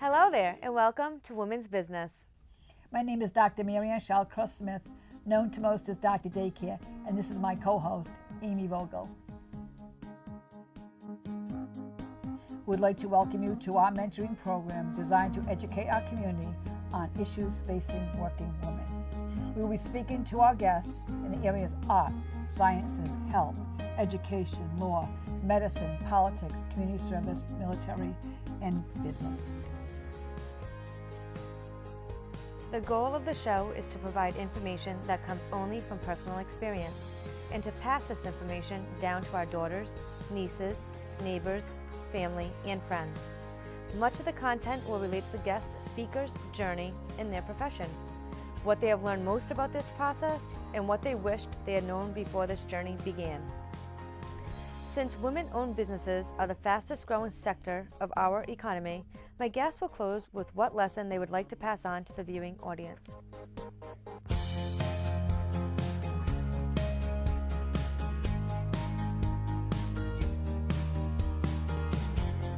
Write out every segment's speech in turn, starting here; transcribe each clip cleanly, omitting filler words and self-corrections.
Hello there, and welcome to Women's Business. My name is Dr. Marianne Shallcross Smith, known to most as Dr. Daycare, and this is my co-host, Amy Vogel. We'd like to welcome you to our mentoring program designed to educate our community on issues facing working women. We will be speaking to our guests in the areas of art, sciences, health, education, law, medicine, politics, community service, military, and business. The goal of the show is to provide information that comes only from personal experience and to pass this information down to our daughters, nieces, neighbors, family, and friends. Much of the content will relate to the guest speaker's journey in their profession, what they have learned most about this process, and what they wished they had known before this journey began. Since women-owned businesses are the fastest growing sector of our economy, my guests will close with what lesson they would like to pass on to the viewing audience.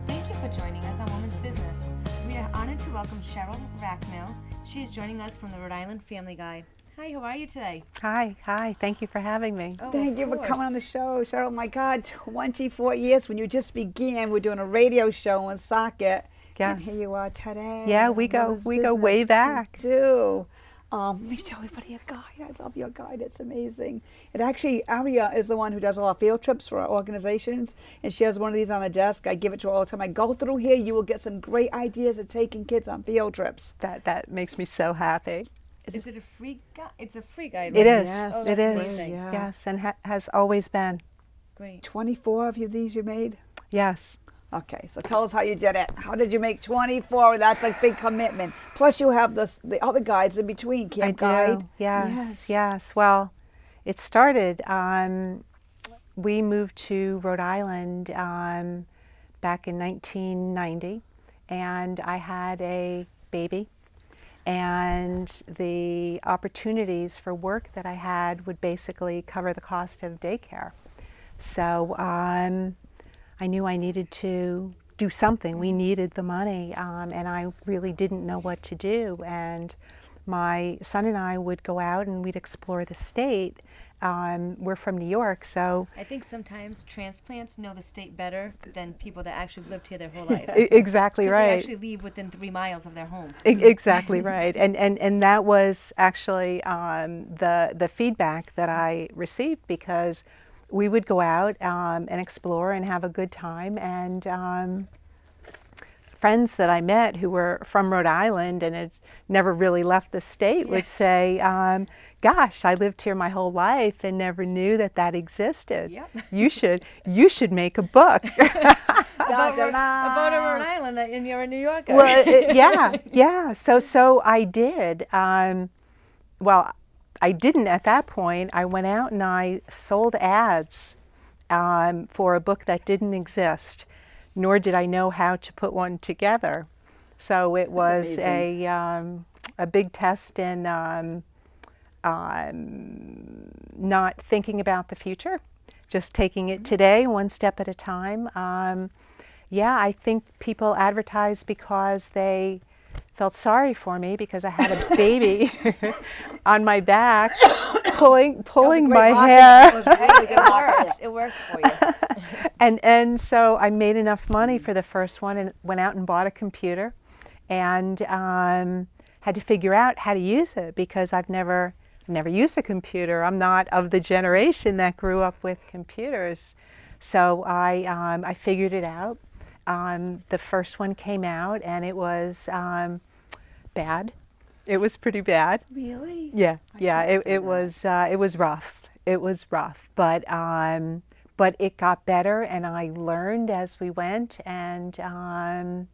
Thank you for joining us on Women's Business. We are honored to welcome Sheryl Rachmil. She is joining us from the Rhode Island Family Guide. Hi, how are you today? Hi. Thank you for having me. Oh, Thank you for coming on the show, Sheryl. My God, 24 years when you just began. We're doing a radio show in Socket. And Yes. here you are today. Yeah, we go way back. We do. Let me show everybody a guide. I love your guide. It's amazing. It actually, Aria is the one who does all our field trips for our organizations, and she has one of these on the desk. I give it to her all the time. I go through here. You will get some great ideas of taking kids on field trips. That makes me so happy. Is it a free guide? It's a free guide, It right? is. Yes. It that's is. amazing. Yeah. Yes, and has always been. Great. 24 of these you made? Yes. Okay, so tell us how you did it. How did you make 24? That's a big commitment. Plus you have the other guides in between, I Camp Guide. do. Yes. Well, it started. We moved to Rhode Island back in 1990, and I had a baby. And the opportunities for work that I had would basically cover the cost of daycare. So I knew I needed to do something. We needed the money, and I really didn't know what to do. And my son and I would go out and we'd explore the state. We're from New York, so I think sometimes transplants know the state better than people that actually lived here their whole life. exactly 'Cause right. They actually leave within 3 miles of their home. Exactly right. And that was actually the feedback that I received, because we would go out and explore and have a good time. And friends that I met who were from Rhode Island and had never really left the state would say, gosh, I lived here my whole life and never knew that existed. Yep. You should make a book. About a Rhode Island, and you're a New Yorker. Well, yeah. So I did. Well, I didn't at that point. I went out and I sold ads for a book that didn't exist, nor did I know how to put one together. So it was a big test in not thinking about the future, just taking it today, one step at a time. I think people advertised because they felt sorry for me because I had a baby on my back, pulling my hair. It works for you. And so I made enough money for the first one and went out and bought a computer, and had to figure out how to use it because I've never used a computer. I'm not of the generation that grew up with computers. So I figured it out. The first one came out and it was bad. It was pretty bad. Really? Yeah. It was rough. It was rough, but it got better, and I learned as we went, and I'm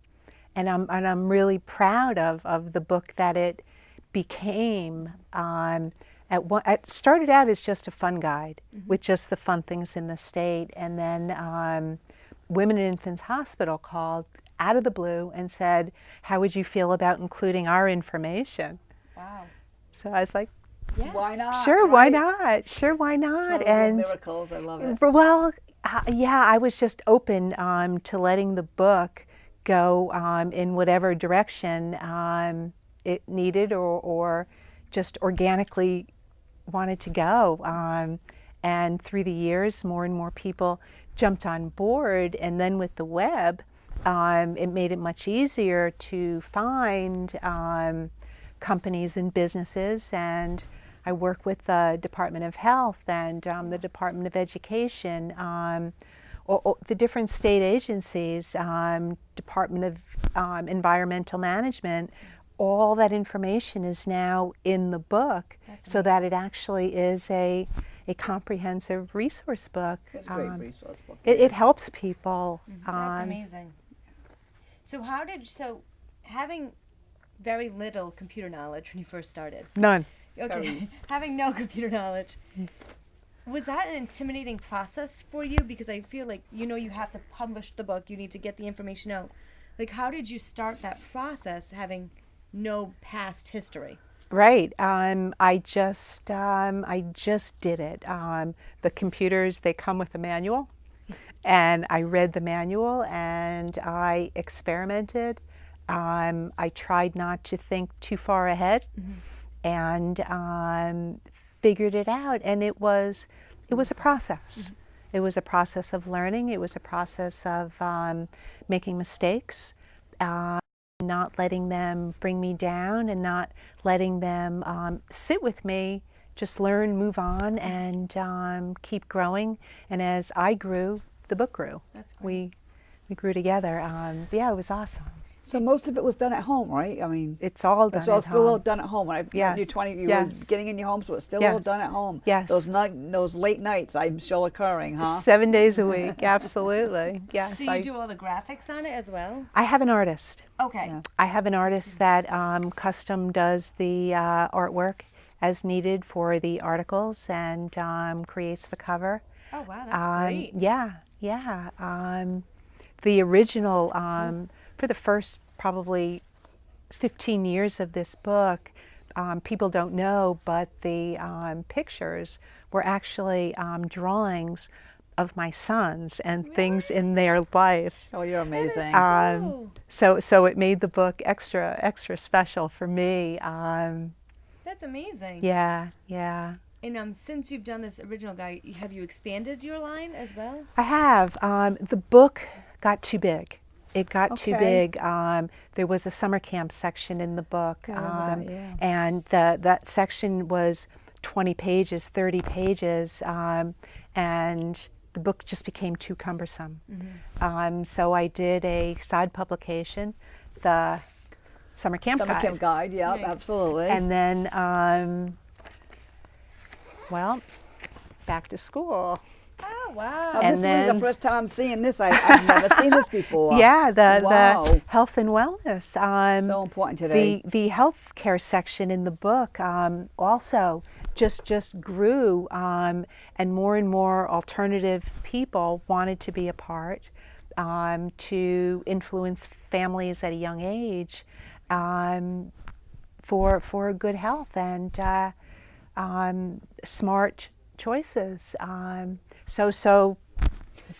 really proud of the book that it became. It started out as just a fun guide with just the fun things in the state, and then Women and Infants Hospital called out of the blue and said, "How would you feel about including our information?" Wow. So I was like, Yes. Why not? Sure, right? why not? Sure, why not? And miracles, I love it. Well, yeah, I was just open to letting the book go in whatever direction it needed or just organically wanted to go. And through the years, more and more people jumped on board, and then with the web, it made it much easier to find companies and businesses. And I work with the Department of Health and the Department of Education, or the different state agencies, Department of Environmental Management. All that information is now in the book, so that it actually is a comprehensive resource book. It's a great resource book. It helps people. That's amazing. So having very little computer knowledge when you first started. None. Okay, having no computer knowledge. Was that an intimidating process for you? Because I feel like, you have to publish the book, you need to get the information out. Like, how did you start that process having no past history? Right. I just did it. The computers, they come with a manual, and I read the manual and I experimented. I tried not to think too far ahead, and figured it out. And it was a process. It was a process of learning. It was a process of making mistakes. Not letting them bring me down, and not letting them sit with me, just learn, move on, and keep growing. And as I grew, the book grew. That's great. We grew together. Yeah, it was awesome. So most of it was done at home, right? I mean, It's all done it's all at still all home. done at home. When Yes. you're 20, you Yes. were getting in your home, so it's still all Yes. done at home. Yes. Those late nights, I'm still occurring, huh? 7 days a week, absolutely. Yes. So you do all the graphics on it as well? I have an artist. Okay. Yeah. I have an artist that custom does the artwork as needed for the articles, and creates the cover. Oh, wow, that's great. Yeah. The original, for the first probably 15 years of this book, people don't know, but the pictures were actually drawings of my sons and things in their life. Oh, you're amazing. Cool. So it made the book extra special for me. That's amazing. Yeah. And since you've done this original guide, have you expanded your line as well? I have. The book got too big. It got too Okay. big. There was a summer camp section in the book, I remember that, yeah. and that section was 20 pages, 30 pages, and the book just became too cumbersome. So I did a side publication, the Summer Camp Summer Guide. Camp Guide, yeah, Nice. absolutely. And then, back to school. Oh, wow. Now, and this is then- the first time I'm seeing this. I've never seen this before. Yeah, Wow. the health and wellness. So important today. The healthcare section in the book also just grew, and more alternative people wanted to be a part, to influence families at a young age, for good health and smart choices. So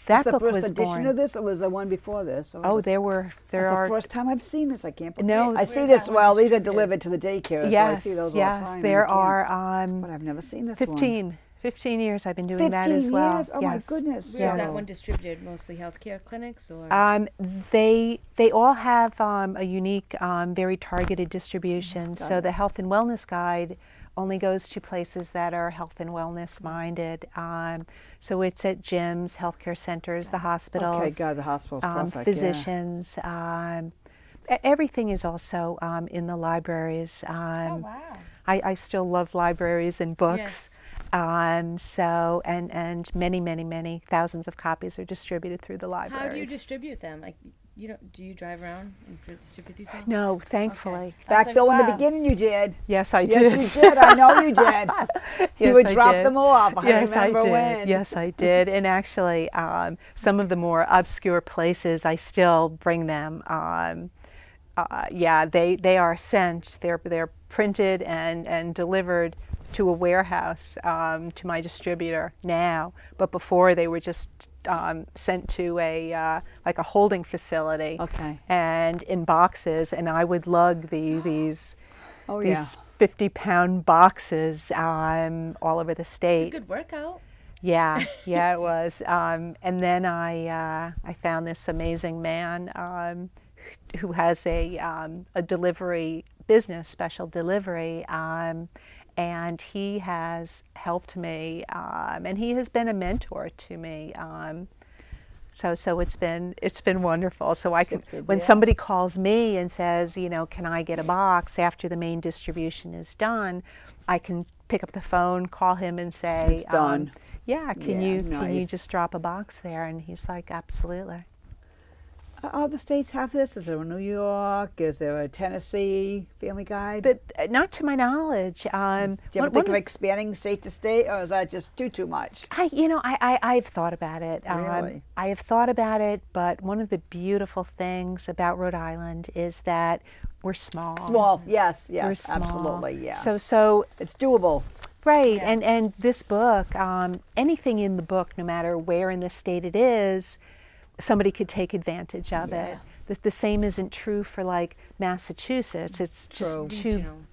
that the book first was edition born. of this, or was there one before this? Or was Oh, it- there That's are. the first time I've seen this. I can't believe No, I see Where's this. that one Well, these are distributed? delivered to the daycare, so I Yes, see those all the yes, time. in there the camp. are But I've never seen this one. 15 years I've been doing 15 that as well. years? Oh my Yes. goodness. Where is that So- one distributed? Mostly healthcare clinics or? They all have a unique, very targeted distribution. So the Health and Wellness Guide only goes to places that are health and wellness minded. So it's at gyms, healthcare centers, the hospitals. Okay, God, the hospital's perfect. yeah. Physicians. Everything is also in the libraries. Oh, wow. I still love libraries and books. So and many thousands of copies are distributed through the libraries. How do you distribute them? Like, do you drive around and distribute these things? No, thankfully. I was Back like, though in the wow. beginning you did. Yes, I did. Yes, you did. I know you did. You Yes, would I drop did. them off. I Yes, I remember did. when. Yes, I did. And actually, some of the more obscure places, I still bring them. Yeah, they are sent. They're printed and delivered to a warehouse, to my distributor now. But before, they were just sent to a like a holding facility, Okay. and in boxes, and I would lug these Oh, these 50-pound boxes all over the It's a state. good workout. Yeah, yeah, it was. And then I found this amazing man who has a delivery business, special delivery, and he has helped me, and he has been a mentor to me. So it's been wonderful. So I could, when somebody calls me and says, you know, can I get a box after the main distribution is done, I can pick up the phone, call him, and say, It's done. yeah, can Yeah, you nice. just drop a box there? And he's like, absolutely. Other states have this? Is there a New York? Is there a Tennessee Family Guide? But not to my knowledge. Do you ever think of expanding state to state, or is that just too much? I've thought about it. Really? I have thought about it, but one of the beautiful things about Rhode Island is that we're small. Small, yes, We're small. absolutely, yeah. So It's doable. right, Yeah. and this book, anything in the book, no matter where in the state it is, somebody could take advantage of it. The same isn't true for like Massachusetts. It's just True. too,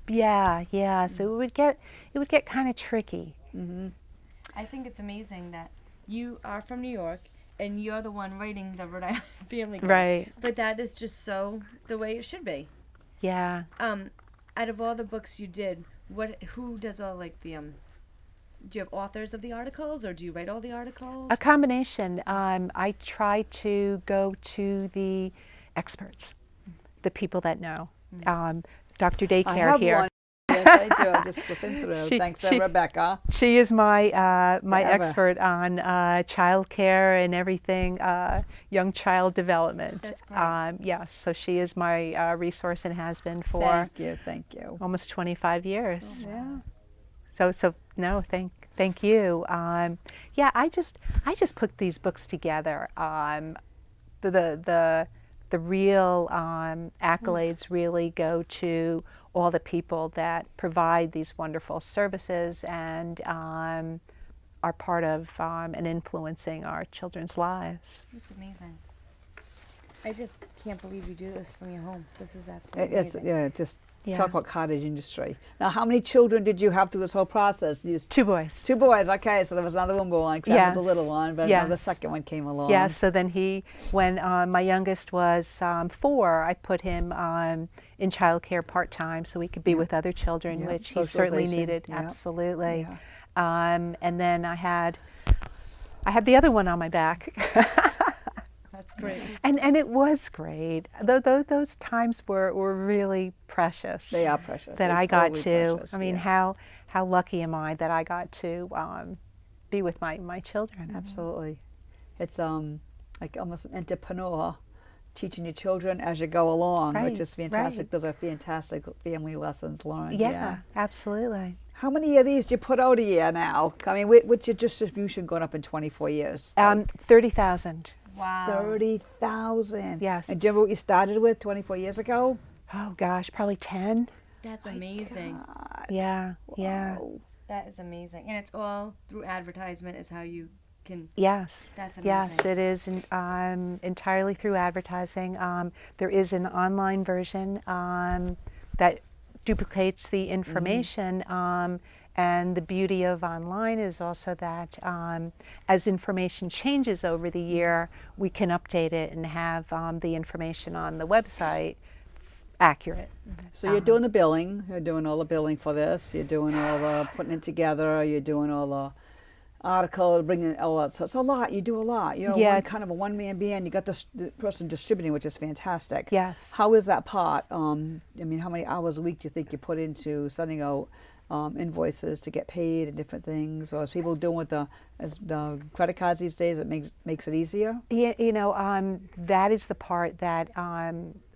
Regional. yeah. So it would get kind of tricky. I think it's amazing that you are from New York and you're the one writing the Rhode Island Family Guide. Right. But that is just so the way it should be. Yeah. Out of all the books you did, who does all like the do you have authors of the articles, or do you write all the articles? A combination. I try to go to the experts, the people that know. Dr. I Daycare have here. one. Yes, I do. I'm just flipping through. She- Thanks she- to Rebecca. She is my my Forever. expert on childcare and everything, young child development. That's great. Yes, so she is my resource and has been for Thank you. almost 25 years. Yeah. So no, thank you. Yeah, I just put these books together. The real accolades really go to all the people that provide these wonderful services and are part of and influencing our children's lives. It's amazing. I just can't believe you do this from your home. This is absolutely amazing. Yeah. Talk about cottage industry. Now, how many children did you have through this whole process? You 2 boys. 2 boys. Okay, so there was another one born, except for the Yes. little one, but now the Yes. second one came along. Yeah, so then when my youngest was 4, I put him in childcare part-time so he could be with other children, Yeah, which he certainly socialization. needed. Yeah. Absolutely. Yeah. And then I had the other one on my back. That's great. And it was great. Those times were really precious. They are precious. That They're I got totally to. precious, I mean, yeah. how lucky am I that I got to be with my children. Absolutely. It's like almost an entrepreneur teaching your children as you go along, which Right, is fantastic. right. Those are fantastic family lessons learned. Yeah, absolutely. How many of these do you put out a year now? I mean, what's your distribution going up in 24 years? 30,000. Wow. 30,000. Yes. And do you remember what you started with 24 years ago? Oh gosh, probably 10. That's amazing. Yeah, yeah. Wow. That is amazing. And it's all through advertisement is how you can. Yes. That's Yes, amazing. it is entirely through advertising. There is an online version that duplicates the information. And the beauty of online is also that as information changes over the year, we can update it and have the information on the website accurate. So you're doing the billing. You're doing all the billing for this. You're doing all the putting it together. You're doing all the article, bringing all that. So it's a lot. You do a lot. You're Yeah, one, it's- kind of a one-man band. You got the person distributing, which is fantastic. Yes. How is that part? I mean, how many hours a week do you think you put into sending out invoices to get paid and different things? Or is people doing with the credit cards these days that makes it easier? Yeah, that is the part that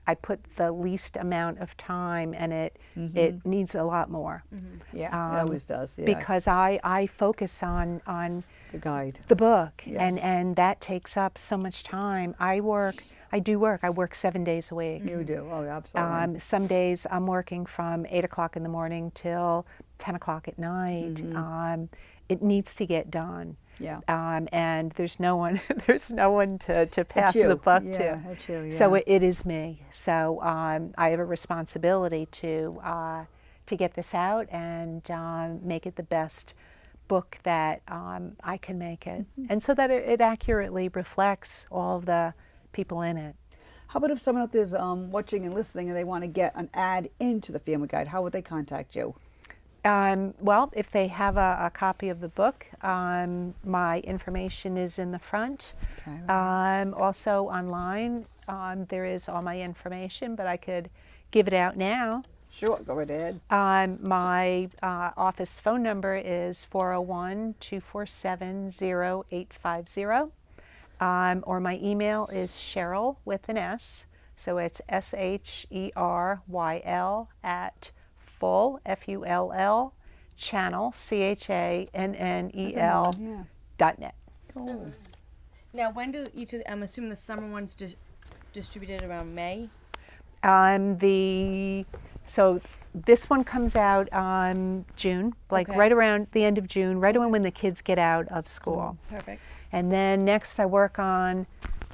I put the least amount of time, and it needs a lot more. Yeah, it always does. Yeah. Because I focus on the guide. the book, Yes. and that takes up so much time. I work 7 days a week. You do. Oh, absolutely. Some days I'm working from 8 o'clock in the morning till 10 o'clock at night. It needs to get done. Yeah. And there's no one, there's no one to pass you. the buck Yeah, to. that's you, So yeah. it is me. So I have a responsibility to get this out and make it the best book that I can make it, and so that it accurately reflects all of the people in it. How about if someone out there's watching and listening and they want to get an ad into the Family Guide? How would they contact you? Well, if they have a copy of the book, my information is in the front. Okay. Also online, there is all my information, but I could give it out now. Sure, go right ahead. My office phone number is 401-247-0850. Or my email is Sheryl with an S, so it's SHERYL at full, FULL, channel, CHANNEL .net. Cool. Now, when do each of I'm assuming the summer ones distributed around May? So this one comes out June, like Okay. right around the end of June, right around when the kids get out of school. Perfect. And then next I work on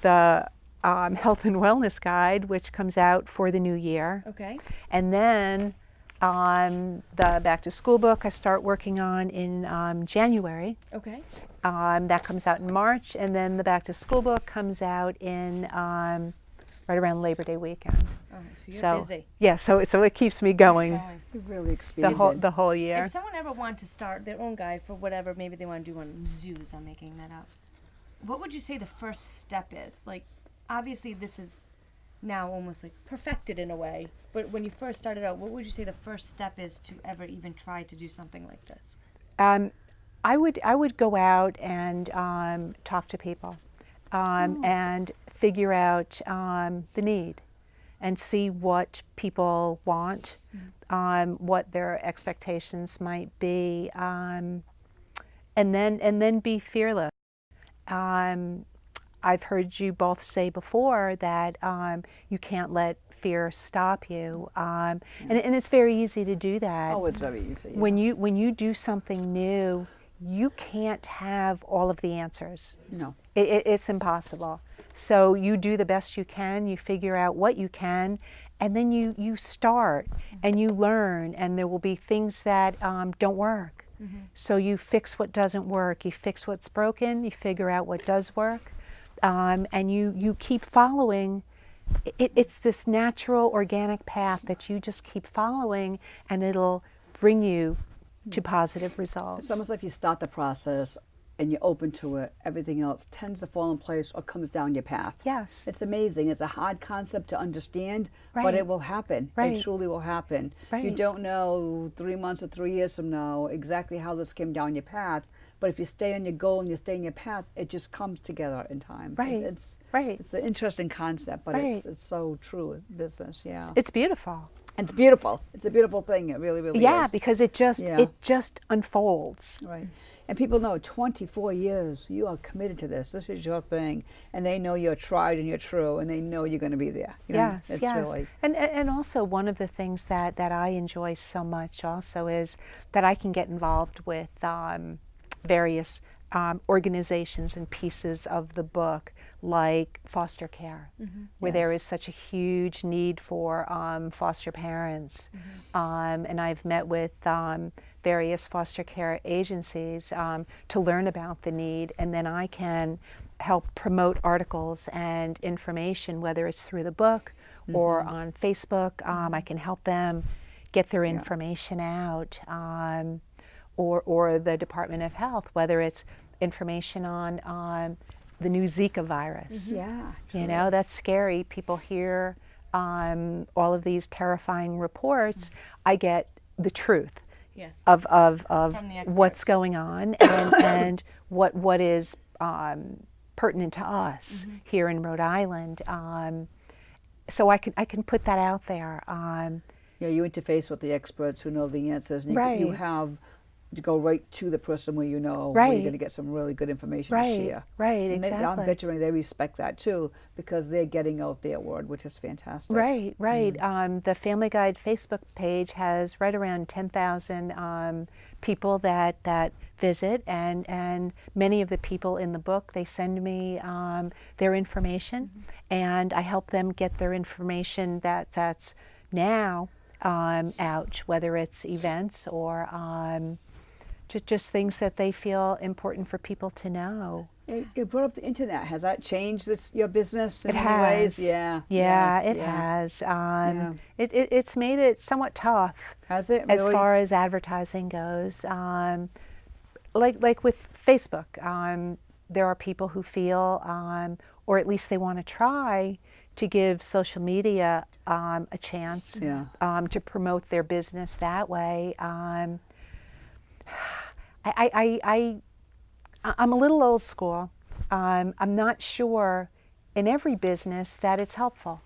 the Health and Wellness Guide, which comes out for the new year. Okay. And then the Back to School book I start working on in January. Okay. That comes out in March, and then the Back to School book comes out in right around Labor Day weekend. Oh, so you're busy. Yeah, so it keeps me going You really expanded. the whole year. If someone ever wanted to start their own guide for whatever, maybe they want to do on zoos, I'm making that up. What would you say the first step is? Like, obviously this is now almost like perfected in a way, but when you first started out, what would you say the first step is to ever even try to do something like this? I would go out and talk to people and figure out the need and see what people want, what their expectations might be, and then be fearless. I've heard you both say before that you can't let fear stop you, and it's very easy to do that. Oh, it's very easy. When you do something new, you can't have all of the answers. No. It's impossible. So you do the best you can, you figure out what you can, and then you start and you learn, and there will be things that don't work. So you fix what doesn't work, you fix what's broken, you figure out what does work, and you keep following. It's this natural, organic path that you just keep following, and it'll bring you to positive results. It's almost like you start the process and you're open to it, everything else tends to fall in place or comes down your path. Yes. It's amazing. It's a hard concept to understand, but Right. it will happen. Right. It truly will happen. You Right. don't know 3 months or 3 years from now exactly how this came down your path, but if you stay on your goal and you stay on your path, it just comes together in time. Right. It's Right. It's an interesting concept, but Right. it's so true in business. Yeah. It's beautiful. And it's beautiful. It's a beautiful thing. It really, really Yeah, is. because it just unfolds. Right. And people know 24 years, you are committed to this. This is your thing. And they know you're tried and you're true, and they know you're going to be there. You know, Yes, it's yes. really, And also one of the things that I enjoy so much also is that I can get involved with various organizations and pieces of the book, like foster care, where there is such a huge need for foster parents. And I've met with various foster care agencies to learn about the need, and then I can help promote articles and information, whether it's through the book or on Facebook. I can help them get their information out, or the Department of Health, whether it's information on the new Zika virus. yeah. You know, that's scary. People hear all of these terrifying reports. I get the truth Yes. of From the what's experts. going on and what is pertinent to us here in Rhode Island. So I can put that out there. Yeah, you interface with the experts who know the answers, and you Right. have to go right to the person where you know where Right. you're going to get some really good information Right, to share. right, And exactly. I'm betting they respect that too, because they're getting out their word, which is fantastic. Right, right. The Family Guide Facebook page has right around 10,000 people that visit, and many of the people in the book, they send me their information, and I help them get their information that's now out, whether it's events or just things that they feel important for people to know. You brought up the internet. Has that changed your business in It any has. ways? Yeah. Yeah, Yes, it yeah. has. Yeah. It's made it somewhat tough. Has it As really? far as advertising goes. Like with Facebook, there are people who feel, or at least they want to try, to give social media a chance to promote their business that way. I'm a little old school. I'm not sure in every business that it's helpful.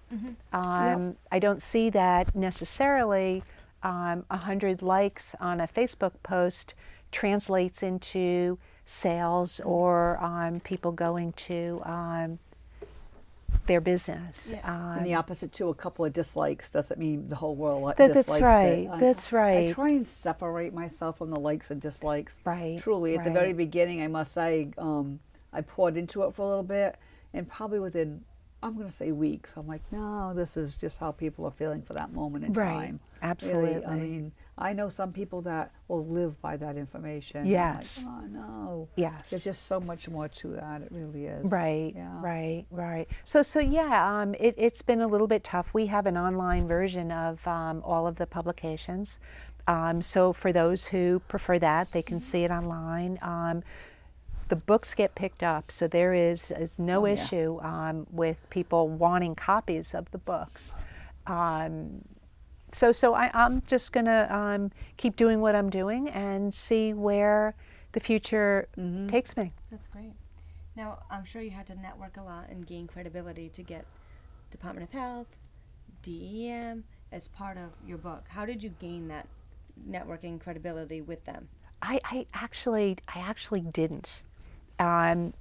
I don't see that necessarily 100 likes on a Facebook post translates into sales or people going to their business. And the opposite too, a couple of dislikes doesn't mean the whole world That's dislikes right. it. That's right. I try and separate myself from the likes and dislikes. Right. Truly, at the very beginning, I must say, I poured into it for a little bit, and probably within, I'm going to say weeks, I'm like, no, this is just how people are feeling for that moment in time. Absolutely. Really, I mean, I know some people that will live by that information. Yes. I'm like, oh no. Yes. There's just so much more to that. It really is. Right, Yeah. right. So yeah, it's been a little bit tough. We have an online version of all of the publications. So for those who prefer that, they can see it online. The books get picked up, so there is no issue with people wanting copies of the books. So I'm just going to keep doing what I'm doing and see where the future takes me. That's great. Now, I'm sure you had to network a lot and gain credibility to get Department of Health, DEM as part of your book. How did you gain that networking credibility with them? I actually didn't. I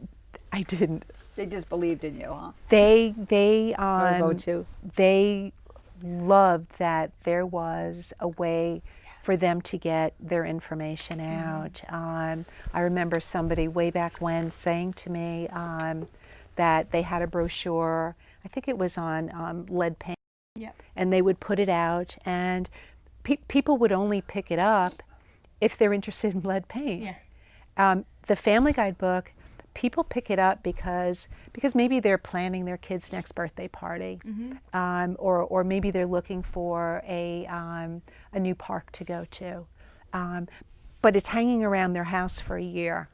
didn't. They just believed in you, huh? They go to. They loved that there was a way for them to get their information out. I remember somebody way back when saying to me that they had a brochure, I think it was on lead paint, and they would put it out, and people would only pick it up if they're interested in lead paint. The Family Guide book, people pick it up because maybe they're planning their kid's next birthday party, or maybe they're looking for a new park to go to, but it's hanging around their house for a year,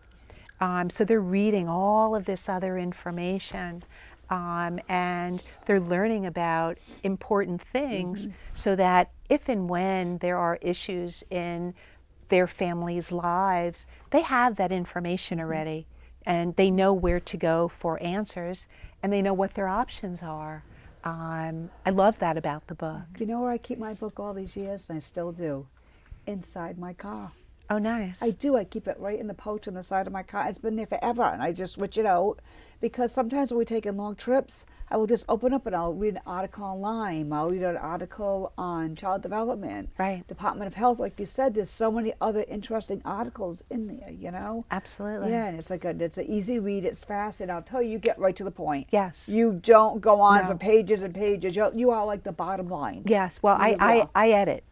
so they're reading all of this other information, and they're learning about important things, so that if and when there are issues in their families' lives, they have that information already, and they know where to go for answers, and they know what their options are. I love that about the book. You know where I keep my book all these years, and I still do? Inside my car. Oh, nice. I do. I keep it right in the pouch on the side of my car. It's been there forever, and I just switch it out, because sometimes when we're taking long trips, I will just open up and I'll read an article on Lyme. I'll read an article on child development. Right. Department of Health, like you said, there's so many other interesting articles in there, you know? Absolutely. Yeah, and it's it's an easy read, it's fast, and I'll tell you, get right to the point. Yes. You don't go on No. for pages and pages. You are like the bottom line. Yes. Well, I edit.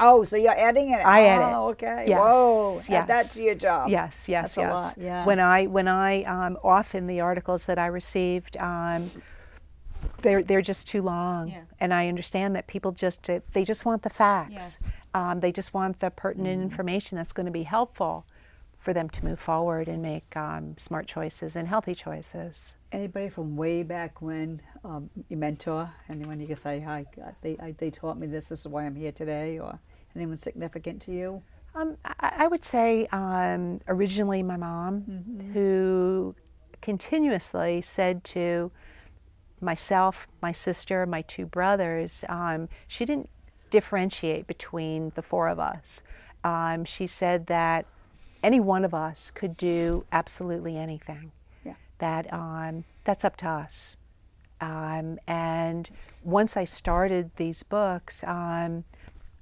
Oh, so you're adding it? I edit. Oh, okay. Yes, Whoa. yes. Add that to your job. Yes. That's a lot, yeah. When I often the articles that I received, they're just too long, and I understand that people they just want the facts. They just want the pertinent information that's going to be helpful for them to move forward and make smart choices and healthy choices. Anybody from way back when, your mentor, anyone you can say, hi, they taught me this is why I'm here today, or anyone significant to you? I would say originally my mom, who continuously said to myself, my sister, my two brothers, she didn't differentiate between the four of us. She said that any one of us could do absolutely anything. That's up to us. And once I started these books,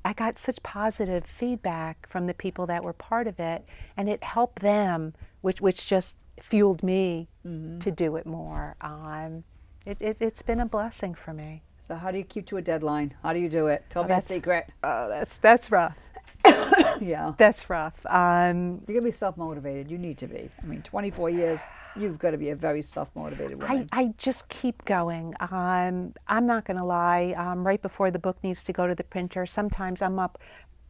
I got such positive feedback from the people that were part of it, and it helped them, which just fueled me to do it more. It's been a blessing for me. So how do you keep to a deadline? How do you do it? Tell me a secret. Oh, that's rough. Yeah. That's rough. You're going to be self-motivated. You need to be. I mean, 24 years, you've got to be a very self-motivated woman. I just keep going. I'm not going to lie. Right before the book needs to go to the printer, sometimes I'm up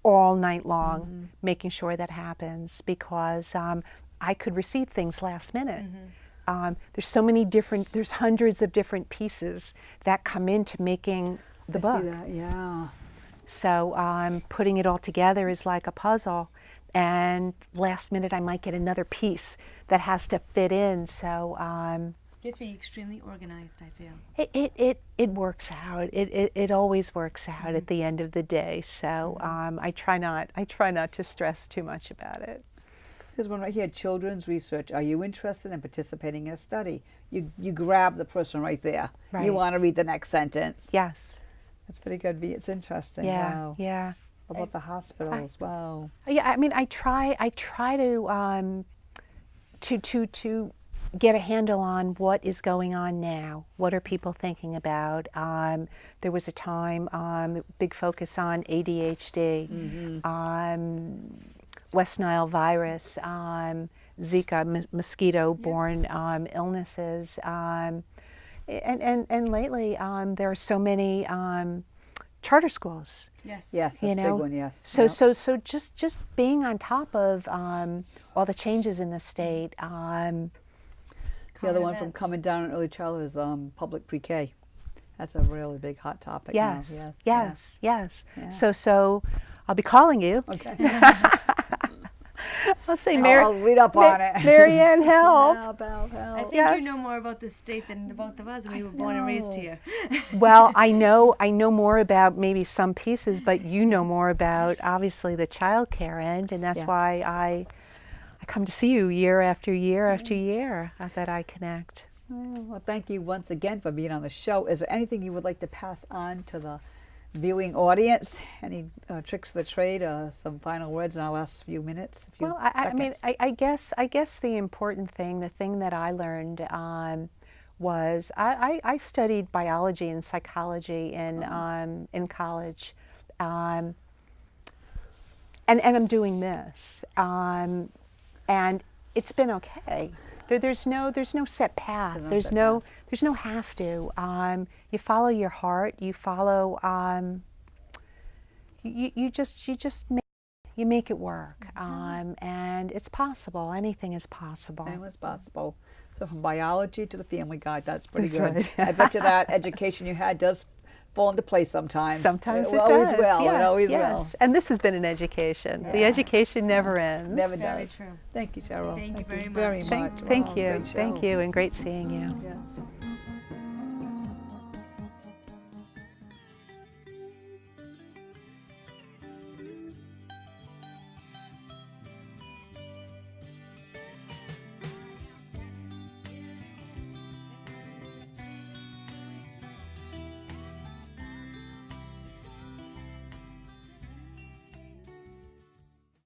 all night long making sure that happens, because I could receive things last minute. There's so many different, there's hundreds of different pieces that come into making the book. I see that, yeah. So putting it all together is like a puzzle, and last minute I might get another piece that has to fit in. So you have to be extremely organized, I feel. it works out. It always works out at the end of the day. So I try not to stress too much about it. There's one right here, children's research. Are you interested in participating in a study? You grab the person right there. Right. You want to read the next sentence. Yes. That's pretty good. It's interesting. Yeah. Wow. Yeah. How about the hospitals? Wow. Yeah. I mean, I try to get a handle on what is going on now. What are people thinking about? There was a time, big focus on ADHD, West Nile virus, Zika, mosquito-borne illnesses. And lately, there are so many charter schools. Yes. Yes, that's a big one, yes. So Yep. so just being on top of all the changes in the state. The other one from coming down in early childhood is public pre-K. That's a really big hot topic now. Yes. Yeah. So I'll be calling you. Okay. I'll say, I'll read up on it. Marianne, help. Help. I think Yes. you know more about the state than the both of us. We were born and raised here. Well, I know more about maybe some pieces, but you know more about obviously the child care end, and that's why I come to see you year after year after year that I connect. Well, thank you once again for being on the show. Is there anything you would like to pass on to the viewing audience? Any tricks of the trade, some final words in our last few minutes? Well, I mean, I guess the important thing, the thing that I learned was I studied biology and psychology in college, and I'm doing this, and it's been okay. There's no set path. There's no have to. You follow your heart. You follow. You just make it work. And it's possible. Anything is possible. Anything's possible. So from biology to the family guide, that's pretty That's good. right. I bet you that education you had does fall into place sometimes. Sometimes it always does. will. Yes, It always yes. And this has been an education. The education never ends. Never Very does. true. Thank you, Cheryl. Thank you very very much. much. Thank Wow, you. great show. Thank you, and great seeing you. Yes.